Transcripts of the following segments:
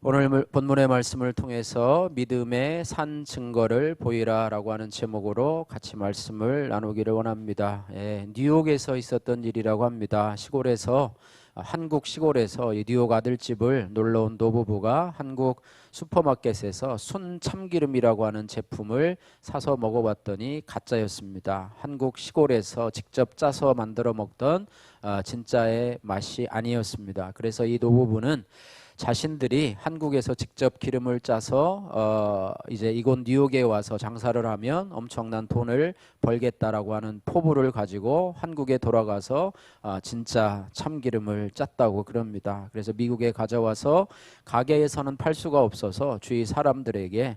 오늘 본문의 말씀을 통해서 믿음의 산 증거를 보이라 라고 하는 제목으로 같이 말씀을 나누기를 원합니다. 뉴욕에서 있었던 일이라고 합니다. 한국 시골에서 이 뉴욕 아들집을 놀러온 노부부가 한국 슈퍼마켓에서 순 참기름이라고 하는 제품을 사서 먹어봤더니 가짜였습니다. 한국 시골에서 직접 짜서 만들어 먹던 진짜의 맛이 아니었습니다. 그래서 이 노부부는 자신들이 한국에서 직접 기름을 짜서 이제 이곳 뉴욕에 와서 장사를 하면 엄청난 돈을 벌겠다라고 하는 포부를 가지고 한국에 돌아가서 진짜 참기름을 짰다고 그럽니다. 그래서 미국에 가져와서 가게에서는 팔 수가 없어서 주위 사람들에게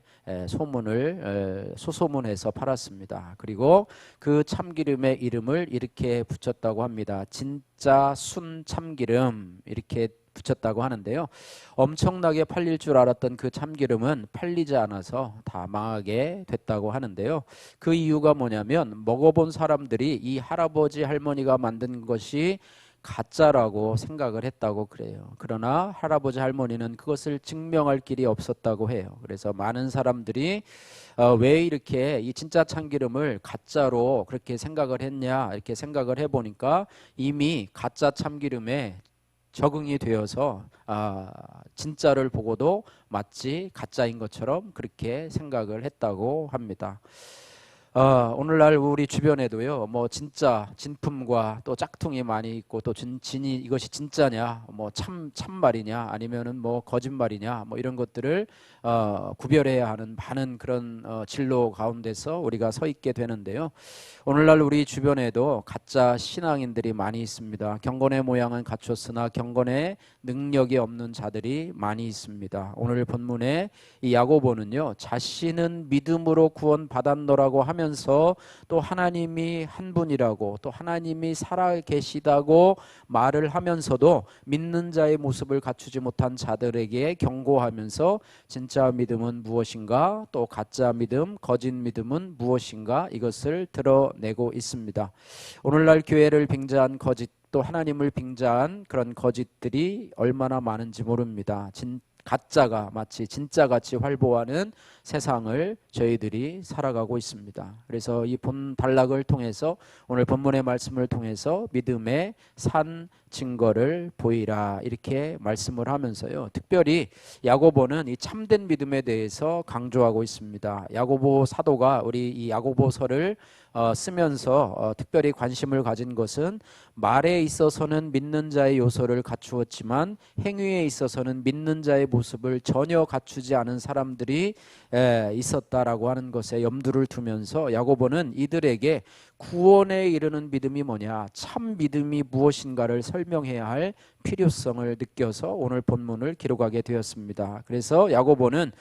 소소문해서 팔았습니다. 그리고 그 참기름의 이름을 이렇게 붙였다고 합니다. 진짜 순 참기름 이렇게 붙였다고 하는데요. 엄청나게 팔릴 줄 알았던 그 참기름은 팔리지 않아서 다 망하게 됐다고 하는데요. 그 이유가 뭐냐면 먹어본 사람들이 이 할아버지 할머니가 만든 것이 가짜라고 생각을 했다고 그래요. 그러나 할아버지 할머니는 그것을 증명할 길이 없었다고 해요. 그래서 많은 사람들이 왜 이렇게 이 진짜 참기름을 가짜로 그렇게 생각을 했냐 이렇게 생각을 해보니까 이미 가짜 참기름에 적응이 되어서 진짜를 보고도 마치 가짜인 것처럼 그렇게 생각을 했다고 합니다. 오늘날 우리 주변에도요, 뭐 진짜 진품과 또 짝퉁이 많이 있고 또 진이 이것이 진짜냐, 뭐 참말이냐, 아니면은 뭐 거짓말이냐, 뭐 이런 것들을 구별해야 하는 많은 그런 진로 가운데서 우리가 서 있게 되는데요. 오늘날 우리 주변에도 가짜 신앙인들이 많이 있습니다. 경건의 모양은 갖췄으나 경건의 능력이 없는 자들이 많이 있습니다. 오늘 본문에 이 야고보는요, 자신은 믿음으로 구원받았노라고 하면서 또 하나님이 한 분이라고 또 하나님이 살아 계시다고 말을 하면서도 믿는 자의 모습을 갖추지 못한 자들에게 경고하면서 진짜 믿음은 무엇인가, 또 가짜 믿음, 거짓 믿음은 무엇인가, 이것을 드러내고 있습니다. 오늘날 교회를 빙자한 거짓, 또 하나님을 빙자한 그런 거짓들이 얼마나 많은지 모릅니다. 가짜가 마치 진짜같이 활보하는 세상을 저희들이 살아가고 있습니다. 그래서 이 본 단락을 통해서 오늘 본문의 말씀을 통해서 믿음의 산 증거를 보이라 이렇게 말씀을 하면서요. 특별히 야고보는 이 참된 믿음에 대해서 강조하고 있습니다. 야고보 사도가 우리 이 야고보서를 쓰면서 특별히 관심을 가진 것은 말에 있어서는 믿는 자의 요소를 갖추었지만 행위에 있어서는 믿는 자의 모습을 전혀 갖추지 않은 사람들이 있었다라고 하는 것에 염두를 두면서 야고보는 이들에게 구원에 이르는 믿음이 뭐냐, 참 믿음이 무엇인가를 설명해야 할 필요성을 느껴서 오늘 본문을 기록하게 되었습니다. 그래서 야고보는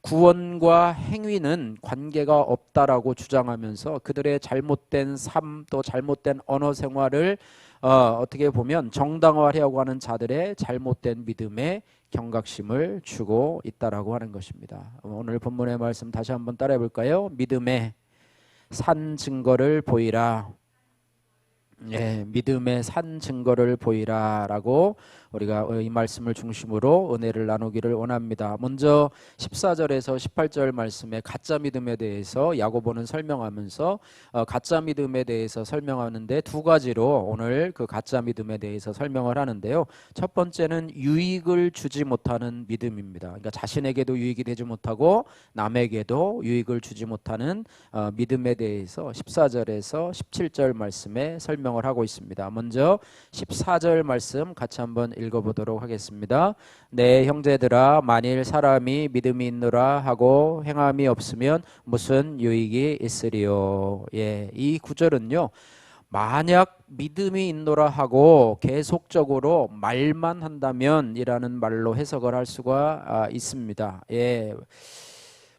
구원과 행위는 관계가 없다라고 주장하면서 그들의 잘못된 삶 또 잘못된 언어 생활을 어떻게 보면 정당화하려고 하는 자들의 잘못된 믿음에 경각심을 주고 있다라고 하는 것입니다. 오늘 본문의 말씀 다시 한번 따라해 볼까요? 믿음의 산 증거를 보이라. 믿음의 산 증거를 보이라라고 우리가 이 말씀을 중심으로 은혜를 나누기를 원합니다. 먼저 14절에서 18절 말씀에 가짜 믿음에 대해서 야고보는 설명하면서 가짜 믿음에 대해서 설명하는데 두 가지로 오늘 그 가짜 믿음에 대해서 설명을 하는데요. 첫 번째는 유익을 주지 못하는 믿음입니다. 그러니까 자신에게도 유익이 되지 못하고 남에게도 유익을 주지 못하는 믿음에 대해서 14절에서 17절 말씀에 설명을 하고 있습니다. 먼저 14절 말씀 같이 한번 읽어보도록 하겠습니다. 내 형제들아, 만일 사람이 믿음이 있노라 하고 행함이 없으면 무슨 유익이 있으리요. 이 구절은요, 만약 믿음이 있노라 하고 계속적으로 말만 한다면 이라는 말로 해석을 할 수가 있습니다.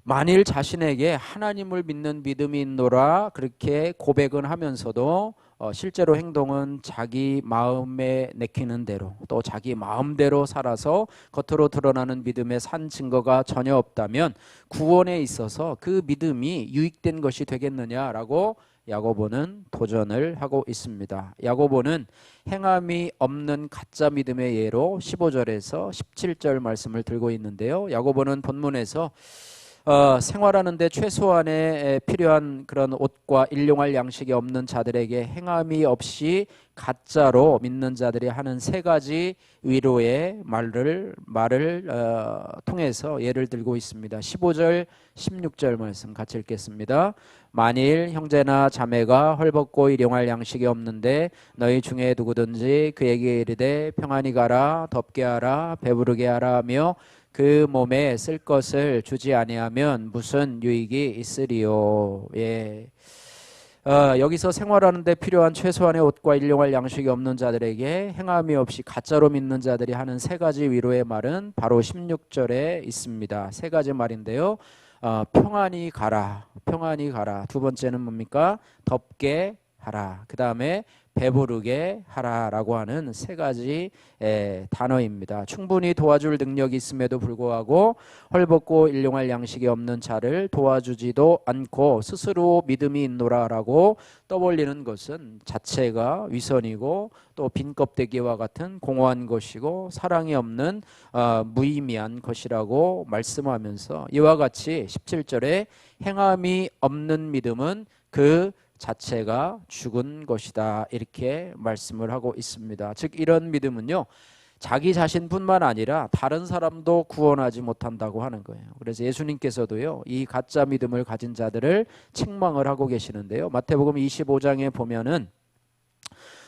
만일 자신에게 하나님을 믿는 믿음이 있노라 그렇게 고백은 하면서도 실제로 행동은 자기 마음에 내키는 대로 또 자기 마음대로 살아서 겉으로 드러나는 믿음의 산 증거가 전혀 없다면 구원에 있어서 그 믿음이 유익된 것이 되겠느냐라고 야고보는 도전을 하고 있습니다. 야고보는 행함이 없는 가짜 믿음의 예로 15절에서 17절 말씀을 들고 있는데요. 야고보는 본문에서 생활하는데 최소한의 필요한 그런 옷과 일용할 양식이 없는 자들에게 행함이 없이 가짜로 믿는 자들이 하는 세 가지 위로의 말을 통해서 예를 들고 있습니다. 15절 16절 말씀 같이 읽겠습니다. 만일 형제나 자매가 헐벗고 일용할 양식이 없는데 너희 중에 누구든지 그에게 이르되 평안히 가라, 덥게 하라, 배부르게 하라 하며 그 몸에 쓸 것을 주지 아니하면 무슨 유익이 있으리요. 예. 여기서 생활하는데 필요한 최소한의 옷과 일용할 양식이 없는 자들에게 행함이 없이 가짜로 믿는 자들이 하는 세 가지 위로의 말은 바로 16절에 있습니다. 세 가지 말인데요. 평안히 가라, 평안히 가라. 두 번째는 뭡니까? 덥게 하라. 그 다음에 배부르게 하라라고 하는 세 가지 단어입니다. 충분히 도와줄 능력이 있음에도 불구하고 헐벗고 일용할 양식이 없는 자를 도와주지도 않고 스스로 믿음이 있노라라고 떠벌리는 것은 자체가 위선이고 또 빈 껍데기와 같은 공허한 것이고 사랑이 없는 무의미한 것이라고 말씀하면서 이와 같이 17절에 행함이 없는 믿음은 그 자체가 죽은 것이다 이렇게 말씀을 하고 있습니다. 즉 이런 믿음은요 자기 자신뿐만 아니라 다른 사람도 구원하지 못한다고 하는 거예요. 그래서 예수님께서도요 이 가짜 믿음을 가진 자들을 책망을 하고 계시는데요. 마태복음 25장에 보면은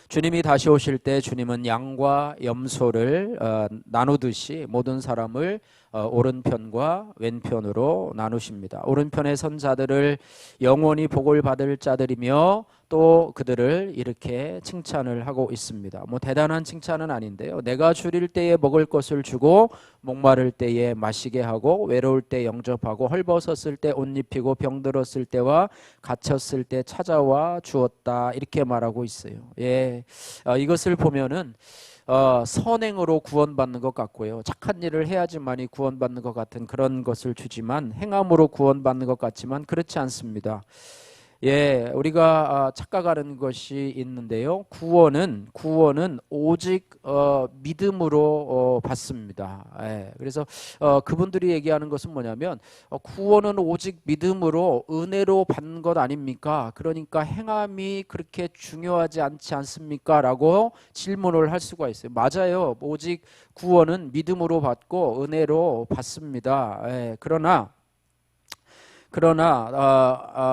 주님이 다시 오실 때 주님은 양과 염소를 나누듯이 모든 사람을 오른편과 왼편으로 나누십니다. 오른편에 선 자들을 영원히 복을 받을 자들이며 또 그들을 이렇게 칭찬을 하고 있습니다. 뭐 대단한 칭찬은 아닌데요. 내가 줄일 때에 먹을 것을 주고 목마를 때에 마시게 하고 외로울 때 영접하고 헐벗었을 때 옷 입히고 병들었을 때와 갇혔을 때 찾아와 주었다 이렇게 말하고 있어요. 예, 이것을 보면은 선행으로 구원받는 것 같고요. 착한 일을 해야지만이 구원받는 것 같은 그런 것을 주지만 행함으로 구원받는 것 같지만 그렇지 않습니다. 예, 우리가 착각하는 것이 있는데요. 구원은 오직 믿음으로 받습니다. 예, 그래서 그분들이 얘기하는 것은 뭐냐면 구원은 오직 믿음으로 은혜로 받는 것 아닙니까? 그러니까 행함이 그렇게 중요하지 않지 않습니까? 라고 질문을 할 수가 있어요. 맞아요. 오직 구원은 믿음으로 받고 은혜로 받습니다. 예, 그러나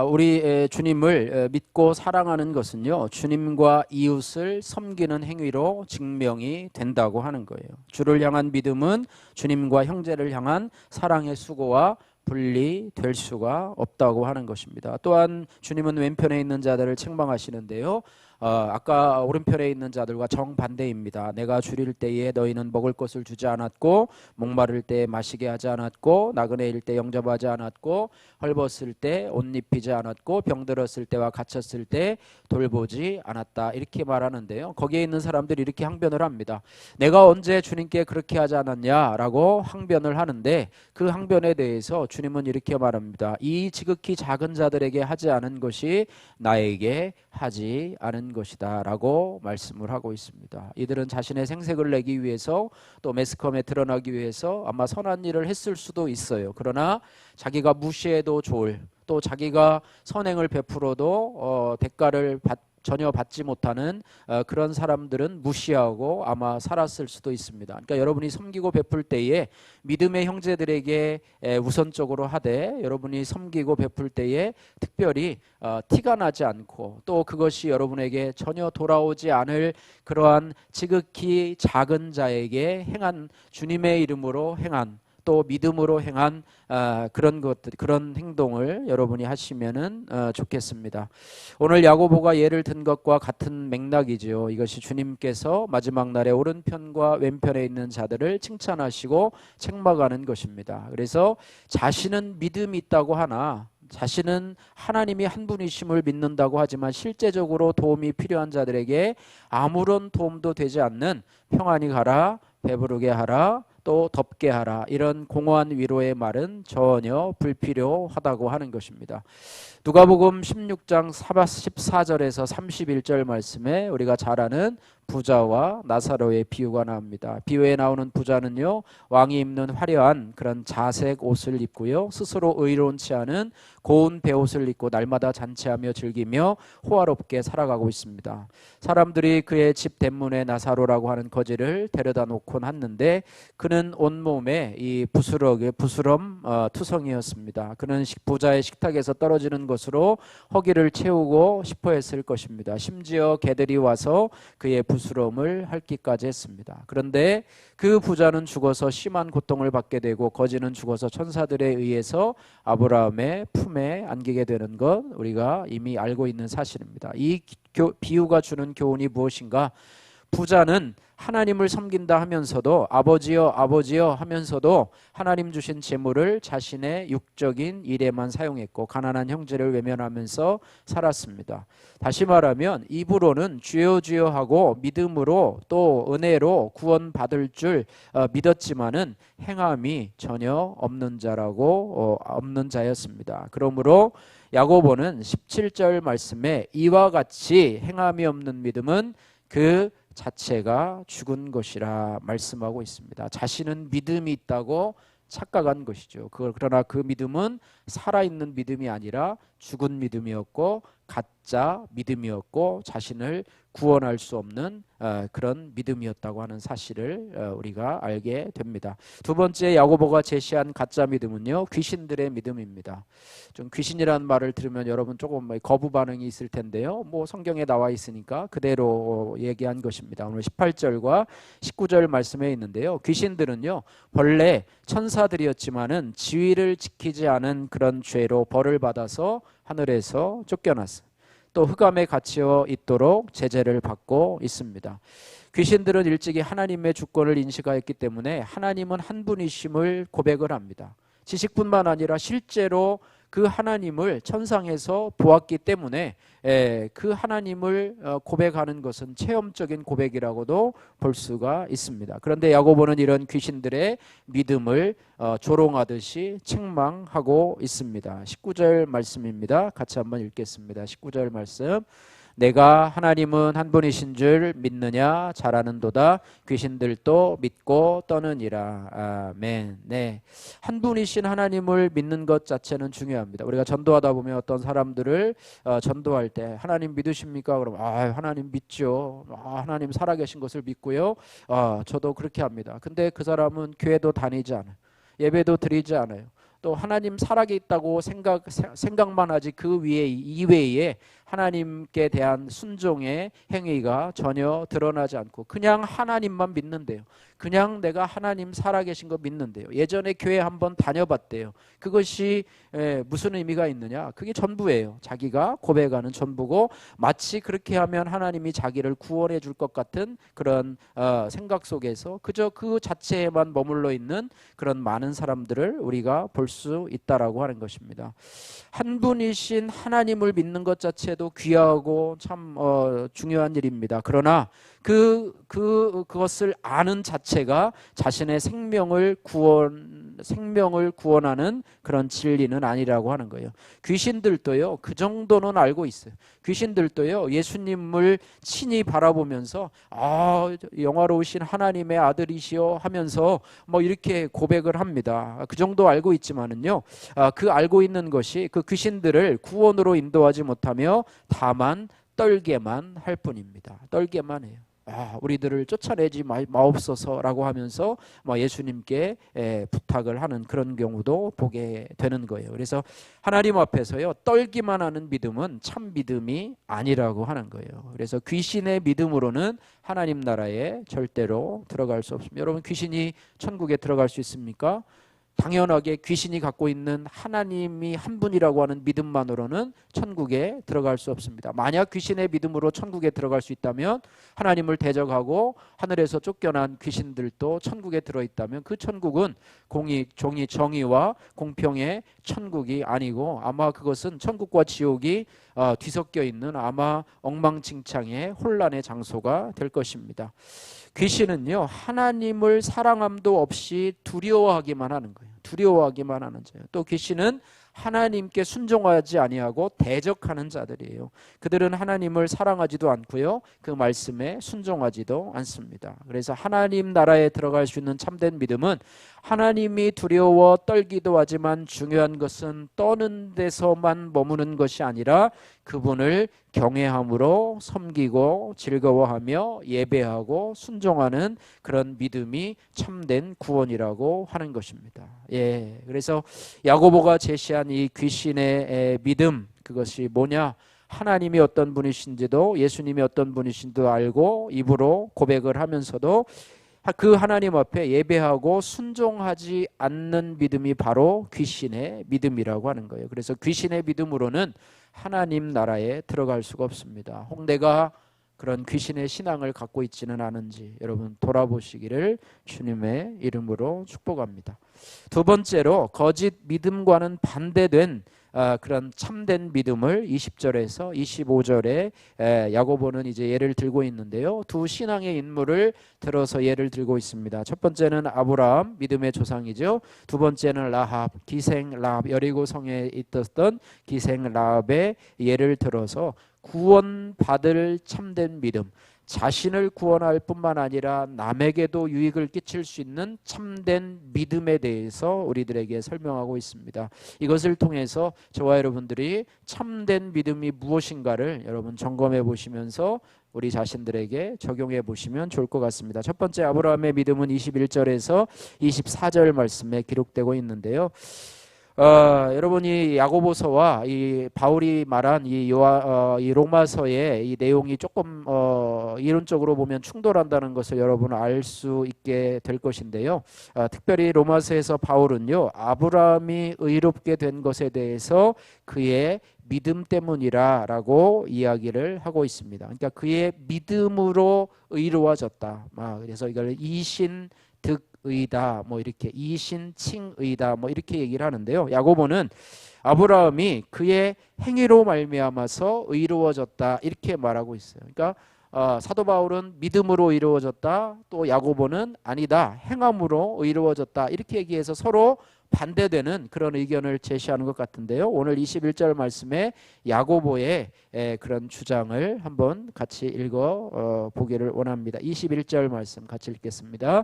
우리 주님을 믿고 사랑하는 것은요 주님과 이웃을 섬기는 행위로 증명이 된다고 하는 거예요. 주를 향한 믿음은 주님과 형제를 향한 사랑의 수고와 분리될 수가 없다고 하는 것입니다. 또한 주님은 왼편에 있는 자들을 책망하시는데요. 아까 오른편에 있는 자들과 정반대입니다. 내가 줄일 때에 너희는 먹을 것을 주지 않았고 목마를 때에 마시게 하지 않았고 나그네일 때 영접하지 않았고 헐벗을 때 옷 입히지 않았고 병들었을 때와 갇혔을 때 돌보지 않았다 이렇게 말하는데요. 거기에 있는 사람들이 이렇게 항변을 합니다. 내가 언제 주님께 그렇게 하지 않았냐라고 항변을 하는데 그 항변에 대해서 주님은 이렇게 말합니다. 이 지극히 작은 자들에게 하지 않은 것이 나에게 하지 않은 것이다 라고 말씀을 하고 있습니다. 이들은 자신의 생색을 내기 위해서 또 매스컴에 드러나기 위해서 아마 선한 일을 했을 수도 있어요. 그러나 자기가 무시해도 좋을 또 자기가 선행을 베풀어도 대가를 전혀 받지 못하는 그런 사람들은 무시하고 아마 살았을 수도 있습니다. 그러니까 여러분이 섬기고 베풀 때에 믿음의 형제들에게 우선적으로 하되 여러분이 섬기고 베풀 때에 특별히 티가 나지 않고 또 그것이 여러분에게 전혀 돌아오지 않을 그러한 지극히 작은 자에게 행한 주님의 이름으로 행한 또 믿음으로 행한 그런 것들, 그런 행동을 여러분이 하시면은 좋겠습니다. 오늘 야고보가 예를 든 것과 같은 맥락이죠. 이것이 주님께서 마지막 날에 오른편과 왼편에 있는 자들을 칭찬하시고 책망하는 것입니다. 그래서 자신은 믿음이 있다고 하나 자신은 하나님이 한 분이심을 믿는다고 하지만 실제적으로 도움이 필요한 자들에게 아무런 도움도 되지 않는 평안히 가라, 배부르게 하라, 또 덥게 하라, 이런 공허한 위로의 말은 전혀 불필요하다고 하는 것입니다. 누가복음 16장 14절에서 31절 말씀에 우리가 잘 아는 부자와 나사로의 비유가 나옵니다. 비유에 나오는 부자는요, 왕이 입는 화려한 그런 자색 옷을 입고요, 스스로 의로운치 않은 고운 베옷을 입고 날마다 잔치하며 즐기며 호화롭게 살아가고 있습니다. 사람들이 그의 집 대문에 나사로라고 하는 거지를 데려다 놓곤 했는데 그는 온몸에 이 부스럼 투성이었습니다. 그는 부자의 식탁에서 떨어지는 것으로 허기를 채우고 싶어 했을 것입니다. 심지어 개들이 와서 그의 부스럼을 핥기까지 했습니다. 그런데 그 부자는 죽어서 심한 고통을 받게 되고 거지는 죽어서 천사들에 의해서 아브라함의 품에 안기게 되는 것, 우리가 이미 알고 있는 사실입니다. 이 비유가 주는 교훈이 무엇인가? 부자는 하나님을 섬긴다 하면서도 아버지여 아버지여 하면서도 하나님 주신 재물을 자신의 육적인 일에만 사용했고 가난한 형제를 외면하면서 살았습니다. 다시 말하면 입으로는 주여 주여 하고 믿음으로 또 은혜로 구원받을 줄 믿었지만은 행함이 전혀 없는 자라고 없는 자였습니다. 그러므로 야고보는 17절 말씀에 이와 같이 행함이 없는 믿음은 그 자체가 죽은 것이라 말씀하고 있습니다. 자신은 믿음이 있다고 착각한 것이죠. 그러나 그 믿음은 살아있는 믿음이 아니라 죽은 믿음이었고 가짜 믿음이었고 자신을 구원할 수 없는 그런 믿음이었다고 하는 사실을 우리가 알게 됩니다. 두 번째 야고보가 제시한 가짜 믿음은요, 귀신들의 믿음입니다. 좀 귀신이라는 말을 들으면 여러분 조금 거부 반응이 있을 텐데요. 뭐 성경에 나와 있으니까 그대로 얘기한 것입니다. 오늘 18절과 19절 말씀에 있는데요. 귀신들은요, 본래 천사들이었지만은 지위를 지키지 않은 그런 죄로 벌을 받아서 하늘에서 쫓겨났어요. 또 흑암에 갇혀 있도록 제재를 받고 있습니다. 귀신들은 일찍이 하나님의 주권을 인식하였기 때문에 하나님은 한 분이심을 고백을 합니다. 지식뿐만 아니라 실제로 그 하나님을 천상에서 보았기 때문에 그 하나님을 고백하는 것은 체험적인 고백이라고도 볼 수가 있습니다. 그런데 야고보는 이런 귀신들의 믿음을 조롱하듯이 책망하고 있습니다. 19절 말씀입니다. 같이 한번 읽겠습니다. 19절 말씀. 내가 하나님은 한 분이신 줄 믿느냐? 잘하는도다. 귀신들도 믿고 떠느니라. 아멘. 네, 한 분이신 하나님을 믿는 것 자체는 중요합니다. 우리가 전도하다 보면 어떤 사람들을 전도할 때 하나님 믿으십니까? 그러면 하나님 믿죠. 하나님 살아계신 것을 믿고요. 저도 그렇게 합니다. 근데 그 사람은 교회도 다니지 않아요. 예배도 드리지 않아요. 또 하나님 살아있다고 생각만 하지 그 위에 이외에 하나님께 대한 순종의 행위가 전혀 드러나지 않고 그냥 하나님만 믿는데요. 그냥 내가 하나님 살아계신 거 믿는데요. 예전에 교회 한번 다녀봤대요. 그것이 무슨 의미가 있느냐? 그게 전부예요. 자기가 고백하는 전부고 마치 그렇게 하면 하나님이 자기를 구원해 줄 것 같은 그런 생각 속에서 그저 그 자체에만 머물러 있는 그런 많은 사람들을 우리가 볼 수 있다라고 하는 것입니다. 한 분이신 하나님을 믿는 것 자체도 귀하고 참 중요한 일입니다. 그러나 그것을 아는 자체가 자신의 생명을 구원하는 그런 진리는 아니라고 하는 거예요. 귀신들도요, 그 정도는 알고 있어요. 귀신들도요, 예수님을 친히 바라보면서 영화로우신 하나님의 아들이시여 하면서 뭐 이렇게 고백을 합니다. 그 정도 알고 있지만은요, 그 알고 있는 것이 그 귀신들을 구원으로 인도하지 못하며 다만 떨게만 할 뿐입니다. 떨게만 해요. 우리들을 쫓아내지 마옵소서라고 하면서 예수님께 부탁을 하는 그런 경우도 보게 되는 거예요. 그래서 하나님 앞에서요, 떨기만 하는 믿음은 참 믿음이 아니라고 하는 거예요. 그래서 귀신의 믿음으로는 하나님 나라에 절대로 들어갈 수 없습니다. 여러분, 귀신이 천국에 들어갈 수 있습니까? 당연하게 귀신이 갖고 있는 하나님이 한 분이라고 하는 믿음만으로는 천국에 들어갈 수 없습니다. 만약 귀신의 믿음으로 천국에 들어갈 수 있다면, 하나님을 대적하고 하늘에서 쫓겨난 귀신들도 천국에 들어있다면 그 천국은 정의와 공평의 천국이 아니고, 아마 그것은 천국과 지옥이 뒤섞여 있는 아마 엉망진창의 혼란의 장소가 될 것입니다. 귀신은요, 하나님을 사랑함도 없이 두려워하기만 하는 거예요. 두려워하기만 하는 자예요. 또 귀신은 하나님께 순종하지 아니하고 대적하는 자들이에요. 그들은 하나님을 사랑하지도 않고요, 그 말씀에 순종하지도 않습니다. 그래서 하나님 나라에 들어갈 수 있는 참된 믿음은, 하나님이 두려워 떨기도 하지만 중요한 것은 떠는 데서만 머무는 것이 아니라 그분을 경외함으로 섬기고 즐거워하며 예배하고 순종하는 그런 믿음이 참된 구원이라고 하는 것입니다. 그래서 야고보가 제시한 이 귀신의 믿음, 그것이 뭐냐? 하나님이 어떤 분이신지도, 예수님이 어떤 분이신지도 알고 입으로 고백을 하면서도 그 하나님 앞에 예배하고 순종하지 않는 믿음이 바로 귀신의 믿음이라고 하는 거예요. 그래서 귀신의 믿음으로는 하나님 나라에 들어갈 수가 없습니다. 홍대가 그런 귀신의 신앙을 갖고 있지는 않은지 여러분 돌아보시기를 주님의 이름으로 축복합니다. 두 번째로, 거짓 믿음과는 반대된 그런 참된 믿음을 20절에서 25절에 야고보는 이제 예를 들고 있는데요. 두 신앙의 인물을 들어서 예를 들고 있습니다. 첫 번째는 아브라함, 믿음의 조상이죠. 두 번째는 라합, 기생 라합, 여리고 성에 있었던 기생 라합의 예를 들어서 구원받을 참된 믿음, 자신을 구원할 뿐만 아니라 남에게도 유익을 끼칠 수 있는 참된 믿음에 대해서 우리들에게 설명하고 있습니다. 이것을 통해서 저와 여러분들이 참된 믿음이 무엇인가를 여러분 점검해 보시면서 우리 자신들에게 적용해 보시면 좋을 것 같습니다. 첫 번째, 아브라함의 믿음은 21절에서 24절 말씀에 기록되고 있는데요. 여러분이 야고보서와 이 바울이 말한 이 로마서의 이 내용이 조금 이론적으로 보면 충돌한다는 것을 여러분 알 수 있게 될 것인데요. 특별히 로마서에서 바울은요, 아브라함이 의롭게 된 것에 대해서 그의 믿음 때문이라라고 이야기를 하고 있습니다. 그러니까 그의 믿음으로 의로워졌다. 그래서 이걸 이신득의다, 뭐 이렇게 이신칭의다, 뭐 이렇게 얘기를 하는데요. 야고보는 아브라함이 그의 행위로 말미암아서 의로워졌다 이렇게 말하고 있어요. 그러니까 사도 바울은 믿음으로 의로워졌다, 또 야고보는 아니다, 행함으로 의로워졌다 이렇게 얘기해서 서로 반대되는 그런 의견을 제시하는 것 같은데요. 오늘 21절 말씀에 야고보의 그런 주장을 한번 같이 읽어 보기를 원합니다. 21절 말씀 같이 읽겠습니다.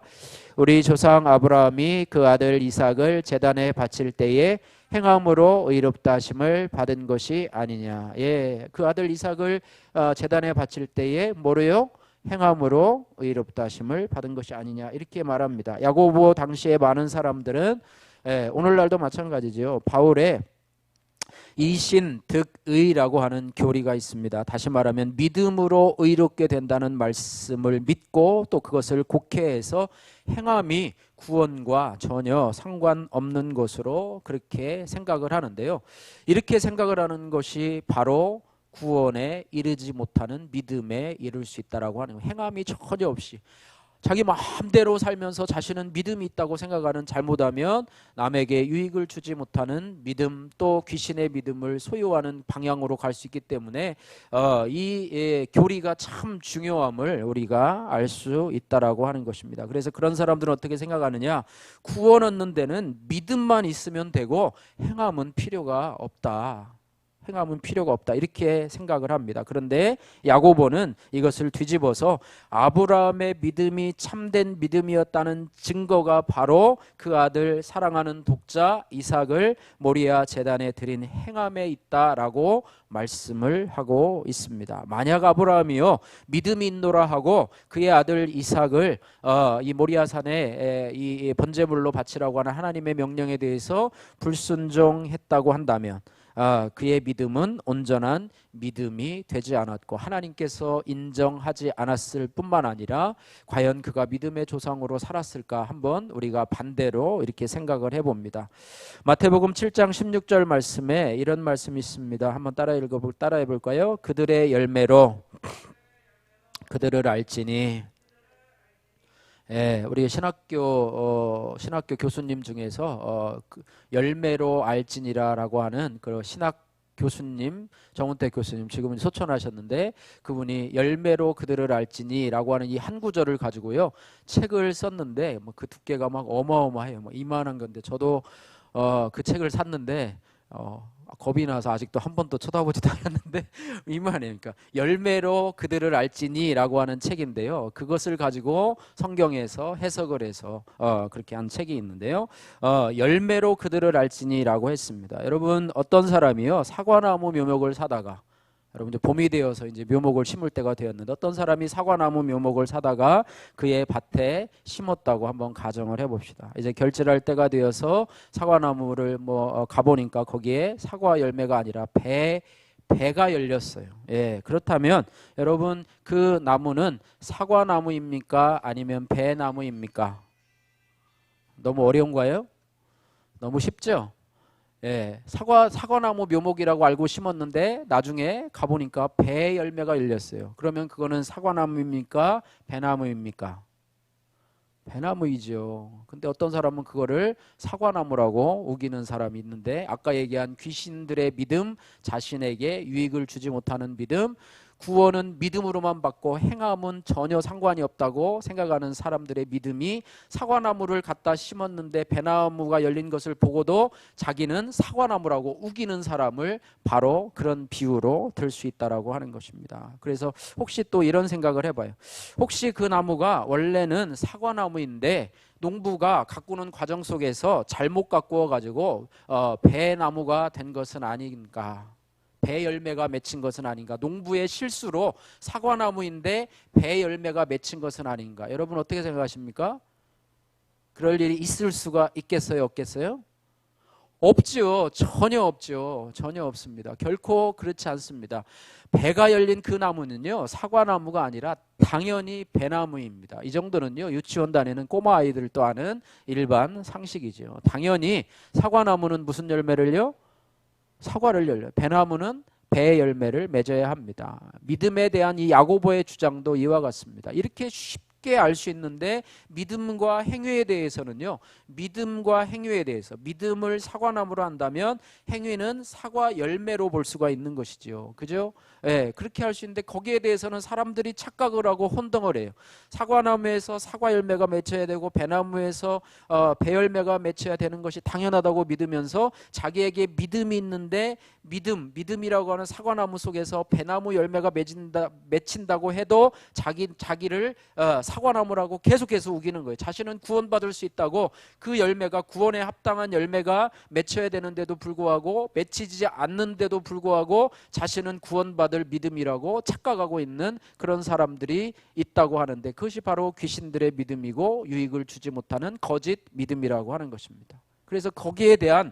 우리 조상 아브라함이 그 아들 이삭을 제단에 바칠 때에 행함으로 의롭다 하심을 받은 것이 아니냐. 그 아들 이삭을 제단에 바칠 때에 뭐래요? 행함으로 의롭다 하심을 받은 것이 아니냐 이렇게 말합니다. 야고보 당시에 많은 사람들은 오늘날도 마찬가지죠. 바울의 이신득의라고 하는 교리가 있습니다. 다시 말하면 믿음으로 의롭게 된다는 말씀을 믿고 또 그것을 곡해해서 행함이 구원과 전혀 상관없는 것으로 그렇게 생각을 하는데요. 이렇게 생각을 하는 것이 바로 구원에 이르지 못하는 믿음에 이를 수 있다라고 하는 거예요. 행함이 전혀 없이 자기 마음대로 살면서 자신은 믿음이 있다고 생각하는, 잘못하면 남에게 유익을 주지 못하는 믿음, 또 귀신의 믿음을 소유하는 방향으로 갈 수 있기 때문에 이 교리가 참 중요함을 우리가 알 수 있다라고 하는 것입니다. 그래서 그런 사람들은 어떻게 생각하느냐? 구원 얻는 데는 믿음만 있으면 되고 행함은 필요가 없다. 행함은 필요가 없다 이렇게 생각을 합니다. 그런데 야고보는 이것을 뒤집어서 아브라함의 믿음이 참된 믿음이었다는 증거가 바로 그 아들 사랑하는 독자 이삭을 모리아 제단에 드린 행함에 있다라고 말씀을 하고 있습니다. 만약 아브라함이요 믿음이 있노라 하고 그의 아들 이삭을 이 모리아산에 이 번제물로 바치라고 하는 하나님의 명령에 대해서 불순종했다고 한다면, 그의 믿음은 온전한 믿음이 되지 않았고 하나님께서 인정하지 않았을 뿐만 아니라 과연 그가 믿음의 조상으로 살았을까 한번 우리가 반대로 이렇게 생각을 해봅니다. 마태복음 7장 16절 말씀에 이런 말씀이 있습니다. 한번 따라해 볼까요? 그들의 열매로 그들을 알지니. 예, 우리 신학교 교수님 중에서 그 열매로 알지니라라고 하는 그 신학 교수님, 정운택 교수님, 지금은 소천하셨는데 그분이 열매로 그들을 알지니라고 하는 이 한 구절을 가지고요 책을 썼는데 뭐 그 두께가 막 어마어마해요. 뭐 이만한 건데 저도 그 책을 샀는데 겁이 나서 아직도 한 번도 쳐다보지도 않았는데 이만해요. 그러니까 열매로 그들을 알지니라고 하는 책인데요. 그것을 가지고 성경에서 해석을 해서 그렇게 한 책이 있는데요. 열매로 그들을 알지니라고 했습니다. 여러분 어떤 사람이요 사과나무 묘목을 사다가 여러분 이제 봄이 되어서 이제 묘목을 심을 때가 되었는데 어떤 사람이 사과나무 묘목을 사다가 그의 밭에 심었다고 한번 가정을 해봅시다. 이제 결실할 때가 되어서 사과나무를 가보니까 거기에 사과 열매가 아니라 배가 열렸어요. 예, 그렇다면 여러분 그 나무는 사과나무입니까? 아니면 배나무입니까? 너무 어려운가요? 너무 쉽죠? 예, 사과나무 묘목이라고 알고 심었는데 나중에 가보니까 배 열매가 열렸어요. 그러면 그거는 사과나무입니까? 배나무입니까? 배나무이죠. 근데 어떤 사람은 그거를 사과나무라고 우기는 사람이 있는데 아까 얘기한 귀신들의 믿음, 자신에게 유익을 주지 못하는 믿음, 구원은 믿음으로만 받고 행함은 전혀 상관이 없다고 생각하는 사람들의 믿음이 사과나무를 갖다 심었는데 배나무가 열린 것을 보고도 자기는 사과나무라고 우기는 사람을 바로 그런 비유로 들 수 있다라고 하는 것입니다. 그래서 혹시 또 이런 생각을 해봐요. 혹시 그 나무가 원래는 사과나무인데 농부가 가꾸는 과정 속에서 잘못 가꾸어 가지고 배나무가 된 것은 아닌가? 배 열매가 맺힌 것은 아닌가? 농부의 실수로 사과나무인데 배 열매가 맺힌 것은 아닌가? 여러분 어떻게 생각하십니까? 그럴 일이 있을 수가 있겠어요? 없겠어요? 없죠. 전혀 없죠. 전혀 없습니다. 결코 그렇지 않습니다. 배가 열린 그 나무는요 사과나무가 아니라 당연히 배나무입니다. 이 정도는요 유치원 다니는 꼬마 아이들도 아는 일반 상식이죠. 당연히 사과나무는 무슨 열매를요? 사과를 열려요. 배나무는 배의 열매를 맺어야 합니다. 믿음에 대한 이 야고보의 주장도 이와 같습니다. 이렇게 쉽게 알 수 있는데 믿음과 행위에 대해서는요. 믿음과 행위에 대해서 믿음을 사과나무로 한다면 행위는 사과 열매로 볼 수가 있는 것이지요. 그죠? 예, 그렇게 할 수 있는데 거기에 대해서는 사람들이 착각을 하고 혼동을 해요. 사과나무에서 사과 열매가 맺혀야 되고 배나무에서 배 열매가 맺혀야 되는 것이 당연하다고 믿으면서 자기에게 믿음이 있는데 믿음이라고 하는 사과나무 속에서 배나무 열매가 맺힌다고 해도 자기를 사과나무라고 계속해서 우기는 거예요. 자신은 구원받을 수 있다고 그 열매가 구원에 합당한 열매가 맺혀야 되는데도 불구하고 맺히지 않는데도 불구하고 자신은 구원받을 믿음이라고 착각하고 있는 그런 사람들이 있다고 하는데 그것이 바로 귀신들의 믿음이고 유익을 주지 못하는 거짓 믿음이라고 하는 것입니다. 그래서 거기에 대한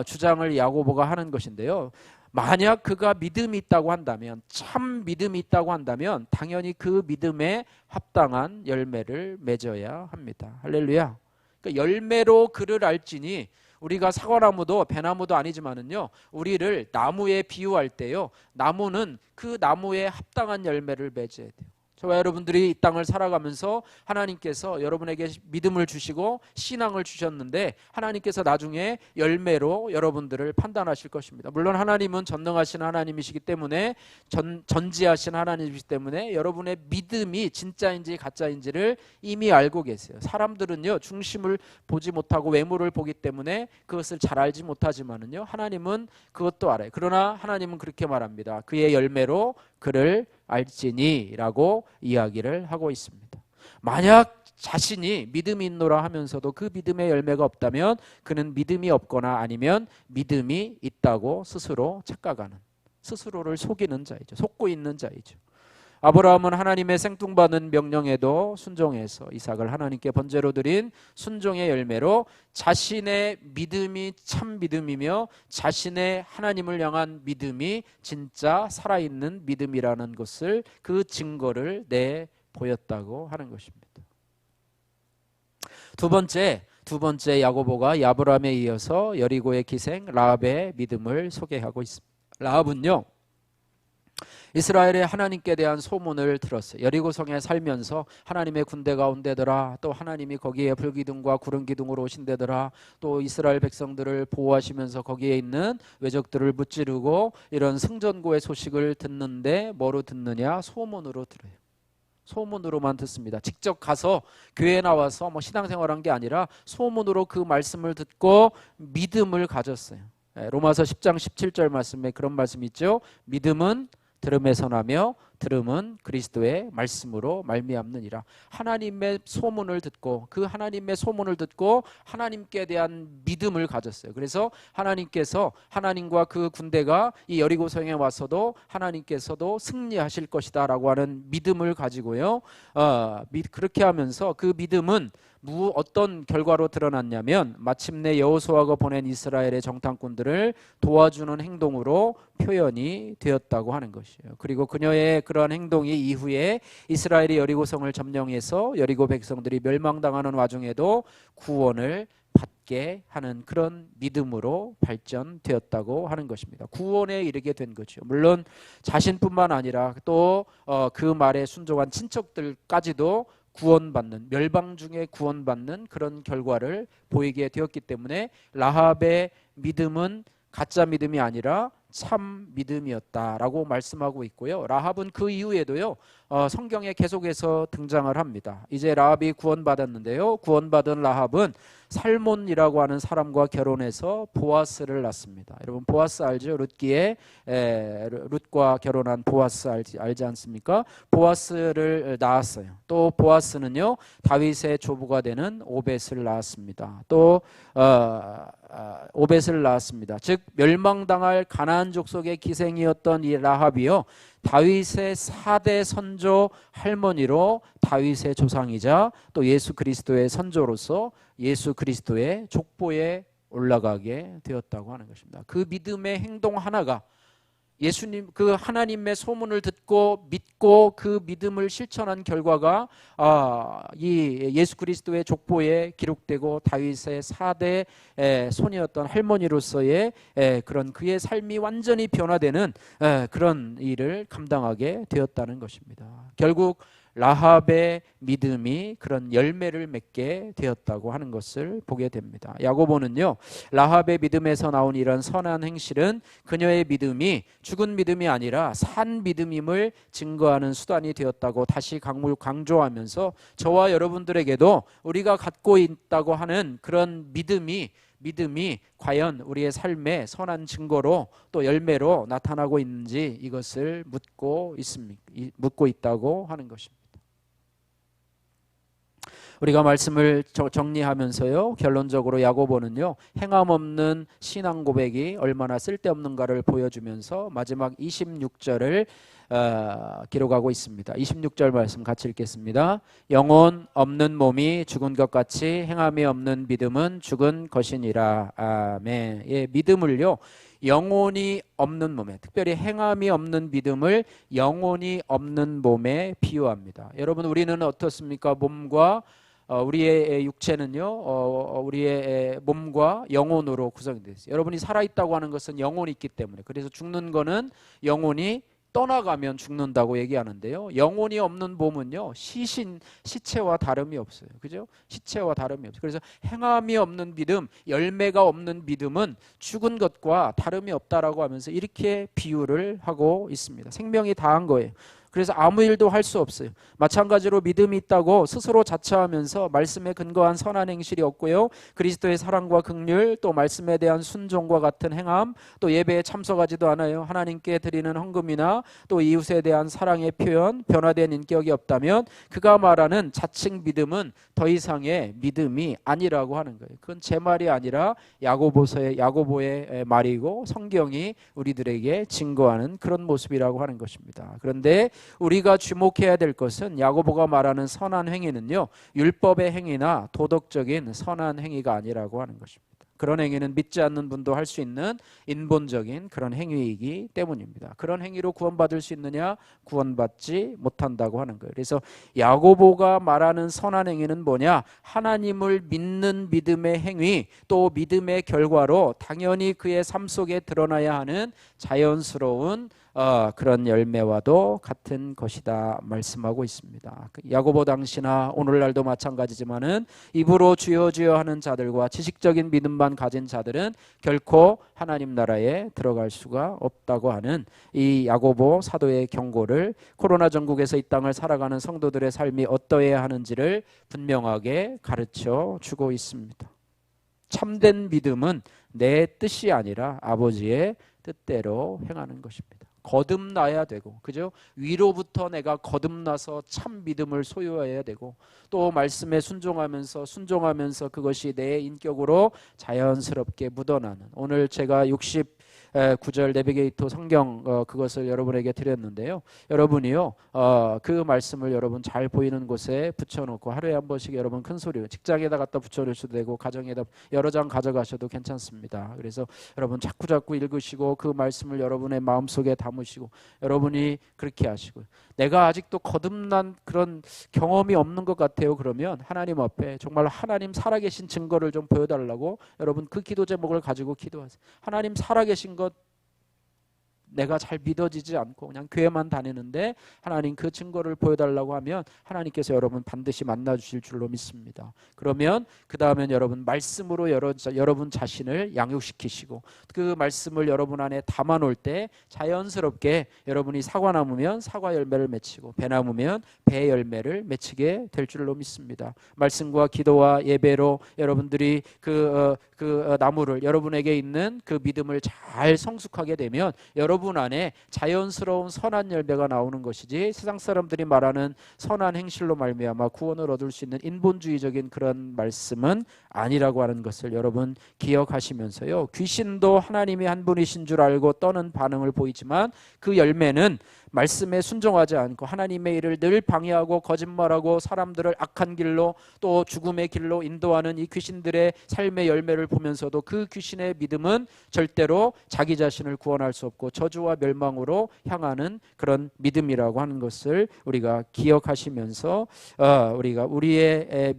주장을 야고보가 하는 것인데요. 만약 그가 믿음이 있다고 한다면 참 믿음이 있다고 한다면 당연히 그 믿음에 합당한 열매를 맺어야 합니다. 할렐루야. 그러니까 열매로 그를 알지니 우리가 사과나무도 배나무도 아니지만은요 우리를 나무에 비유할 때요 나무는 그 나무에 합당한 열매를 맺어야 돼요. 저와 여러분들이 이 땅을 살아가면서 하나님께서 여러분에게 믿음을 주시고 신앙을 주셨는데 하나님께서 나중에 열매로 여러분들을 판단하실 것입니다. 물론 하나님은 전능하신 하나님이시기 때문에 전지하신 하나님이시기 때문에 여러분의 믿음이 진짜인지 가짜인지를 이미 알고 계세요. 사람들은요 중심을 보지 못하고 외모를 보기 때문에 그것을 잘 알지 못하지만은요 하나님은 그것도 알아요. 그러나 하나님은 그렇게 말합니다. 그의 열매로 그를 알지니라고 이야기를 하고 있습니다. 만약 자신이 믿음이 있노라 하면서도 그 믿음의 열매가 없다면 그는 믿음이 없거나 아니면 믿음이 있다고 스스로 착각하는, 스스로를 속이는 자이죠. 속고 있는 자이죠. 아브라함은 하나님의 생뚱받은 명령에도 순종해서 이삭을 하나님께 번제로 드린 순종의 열매로 자신의 믿음이 참 믿음이며 자신의 하나님을 향한 믿음이 진짜 살아있는 믿음이라는 것을, 그 증거를 내 보였다고 하는 것입니다. 두 번째 야고보가 아브라함에 이어서 여리고의 기생 라합의 믿음을 소개하고 있습니다. 라합은요, 이스라엘의 하나님께 대한 소문을 들었어요. 여리고성에 살면서 하나님의 군대가 온대더라, 또 하나님이 거기에 불기둥과 구름기둥으로 오신대더라, 또 이스라엘 백성들을 보호하시면서 거기에 있는 외적들을 무찌르고, 이런 승전고의 소식을 듣는데 뭐로 듣느냐? 소문으로 들어요. 소문으로만 듣습니다. 직접 가서 교회에 나와서 신앙생활한 게 아니라 소문으로 그 말씀을 듣고 믿음을 가졌어요. 로마서 10장 17절 말씀에 그런 말씀이 있죠. 믿음은 들음에서 나며 들음은 그리스도의 말씀으로 말미암느니라. 하나님의 소문을 듣고, 그 하나님의 소문을 듣고 하나님께 대한 믿음을 가졌어요. 그래서 하나님께서, 하나님과 그 군대가 이 여리고성에 와서도 하나님께서도 승리하실 것이다 라고 하는 믿음을 가지고요, 그렇게 하면서 그 믿음은 어떤 결과로 드러났냐면 마침내 여호수아가 보낸 이스라엘의 정탐꾼들을 도와주는 행동으로 표현이 되었다고 하는 것이에요. 그리고 그녀의 그러한 행동이 이후에 이스라엘이 여리고성을 점령해서 여리고 백성들이 멸망당하는 와중에도 구원을 받게 하는 그런 믿음으로 발전되었다고 하는 것입니다. 구원에 이르게 된 거죠. 물론 자신뿐만 아니라 또 그 말에 순종한 친척들까지도 구원받는, 멸방 중에 구원받는 그런 결과를 보이게 되었기 때문에 라합의 믿음은 가짜 믿음이 아니라 참 믿음이었다라고 말씀하고 있고요. 라합은 그 이후에도요, 성경에 계속해서 등장을 합니다. 이제 라합이 구원받았는데요, 구원받은 라합은 살몬이라고 하는 사람과 결혼해서 보아스를 낳습니다. 여러분 보아스 알죠? 룻과 결혼한 보아스 알지 않습니까? 보아스를 낳았어요. 또 보아스는요, 다윗의 조부가 되는 오벳을 낳았습니다. 또 오벳을 낳았습니다. 즉 멸망당할 가나안 족속의 기생이었던 이 라합이요, 다윗의 4대 선조 할머니로 다윗의 조상이자 또 예수 그리스도의 선조로서 예수 그리스도의 족보에 올라가게 되었다고 하는 것입니다. 그 믿음의 행동 하나가 예수님, 그 하나님의 소문을 듣고 믿고 그 믿음을 실천한 결과가 이 예수 그리스도의 족보에 기록되고 다윗의 4대 손이었던 할머니로서의 그런 그의 삶이 완전히 변화되는 그런 일을 감당하게 되었다는 것입니다. 결국 라합의 믿음이 그런 열매를 맺게 되었다고 하는 것을 보게 됩니다. 야고보는요, 라합의 믿음에서 나온 이런 선한 행실은 그녀의 믿음이 죽은 믿음이 아니라 산 믿음임을 증거하는 수단이 되었다고 다시 강조하면서 저와 여러분들에게도 우리가 갖고 있다고 하는 그런 믿음이 과연 우리의 삶의 선한 증거로 또 열매로 나타나고 있는지 이것을 묻고 있다고 하는 것입니다. 우리가 말씀을 정리하면서요, 결론적으로 야고보는요, 행함 없는 신앙 고백이 얼마나 쓸데없는가를 보여주면서 마지막 26절을 기록하고 있습니다. 26절 말씀 같이 읽겠습니다. 영혼 없는 몸이 죽은 것 같이 행함이 없는 믿음은 죽은 것이니라. 아멘. 예, 믿음을요, 영혼이 없는 몸에, 특별히 행함이 없는 믿음을 영혼이 없는 몸에 비유합니다. 여러분, 우리는 어떻습니까? 몸과 우리의 육체는요, 우리의 몸과 영혼으로 구성이 되어 있어요. 여러분이 살아있다고 하는 것은 영혼이 있기 때문에, 그래서 죽는 거는 영혼이 떠나가면 죽는다고 얘기하는데요, 영혼이 없는 몸은요, 시체와 다름이 없어요. 그죠? 시체와 다름이 없어요. 그래서 행함이 없는 믿음, 열매가 없는 믿음은 죽은 것과 다름이 없다라고 하면서 이렇게 비유를 하고 있습니다. 생명이 다한 거예요. 그래서 아무 일도 할 수 없어요. 마찬가지로 믿음이 있다고 스스로 자처하면서 말씀에 근거한 선한 행실이 없고요, 그리스도의 사랑과 긍휼, 또 말씀에 대한 순종과 같은 행함, 또 예배에 참석하지도 않아요. 하나님께 드리는 헌금이나 또 이웃에 대한 사랑의 표현, 변화된 인격이 없다면 그가 말하는 자칭 믿음은 더 이상의 믿음이 아니라고 하는 거예요. 그건 제 말이 아니라 야고보의 말이고 성경이 우리들에게 증거하는 그런 모습이라고 하는 것입니다. 그런데 우리가 주목해야 될 것은 야고보가 말하는 선한 행위는요, 율법의 행위나 도덕적인 선한 행위가 아니라고 하는 것입니다. 그런 행위는 믿지 않는 분도 할 수 있는 인본적인 그런 행위이기 때문입니다. 그런 행위로 구원받을 수 있느냐? 구원받지 못한다고 하는 거예요. 그래서 야고보가 말하는 선한 행위는 뭐냐? 하나님을 믿는 믿음의 행위, 또 믿음의 결과로 당연히 그의 삶 속에 드러나야 하는 자연스러운 그런 열매와도 같은 것이다 말씀하고 있습니다. 야고보 당시나 오늘날도 마찬가지지만은 입으로 주여 주여 하는 자들과 지식적인 믿음만 가진 자들은 결코 하나님 나라에 들어갈 수가 없다고 하는 이 야고보 사도의 경고를 코로나 전국에서 이 땅을 살아가는 성도들의 삶이 어떠해야 하는지를 분명하게 가르쳐 주고 있습니다. 참된 믿음은 내 뜻이 아니라 아버지의 뜻대로 행하는 것입니다. 거듭나야 되고, 그죠? 위로부터 내가 거듭나서 참 믿음을 소유해야 되고, 또 말씀에 순종하면서 그것이 내 인격으로 자연스럽게 묻어나는, 오늘 제가 69절 내비게이터 성경 그것을 여러분에게 드렸는데요. 여러분이요, 그 말씀을 여러분 잘 보이는 곳에 붙여놓고 하루에 한 번씩 여러분 큰 소리로 직장에다 갖다 붙여놓을 수도 되고 가정에다 여러 장 가져가셔도 괜찮습니다. 그래서 여러분 자꾸 읽으시고 그 말씀을 여러분의 마음속에 담으시고, 여러분이 그렇게 하시고, 내가 아직도 거듭난 그런 경험이 없는 것 같아요. 그러면 하나님 앞에 정말 하나님 살아계신 증거를 좀 보여달라고 여러분 그 기도 제목을 가지고 기도하세요. 하나님 살아계신 것 내가 잘 믿어지지 않고 그냥 교회만 다니는데 하나님 그 증거를 보여달라고 하면 하나님께서 여러분 반드시 만나주실 줄로 믿습니다. 그러면 그 다음엔 여러분 말씀으로 여러분 자신을 양육시키시고 그 말씀을 여러분 안에 담아놓을 때 자연스럽게 여러분이 사과 나무면 사과 열매를 맺히고 배 나무면 배 열매를 맺히게 될 줄로 믿습니다. 말씀과 기도와 예배로 여러분들이 그 나무를, 여러분에게 있는 그 믿음을 잘 성숙하게 되면 여러분 안에 자연스러운 선한 열매가 나오는 것이지, 세상 사람들이 말하는 선한 행실로 말미암아 구원을 얻을 수 있는 인본주의적인 그런 말씀은 아니라고 하는 것을 여러분 기억하시면서요, 귀신도 하나님이 한 분이신 줄 알고 떠는 반응을 보이지만 그 열매는 말씀에 순종하지 않고 하나님의 일을 늘 방해하고 거짓말하고 사람들을 악한 길로 또 죽음의 길로 인도하는 이 귀신들의 삶의 열매를 보면서도 그 귀신의 믿음은 절대로 자기 자신을 구원할 수 없고 저주와 멸망으로 향하는 그런 믿음이라고 하는 것을 우리가 기억하시면서 우리가 우리의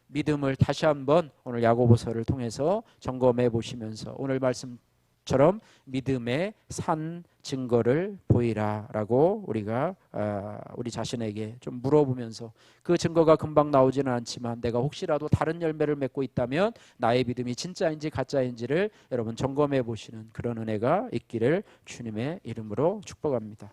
믿음을 다시 한번 오늘 야고보서를 통해서 점검해 보시면서 오늘 말씀처럼 믿음의 산 증거를 보이라라고 우리가 우리 자신에게 좀 물어보면서, 그 증거가 금방 나오지는 않지만 내가 혹시라도 다른 열매를 맺고 있다면 나의 믿음이 진짜인지 가짜인지를 여러분 점검해 보시는 그런 은혜가 있기를 주님의 이름으로 축복합니다.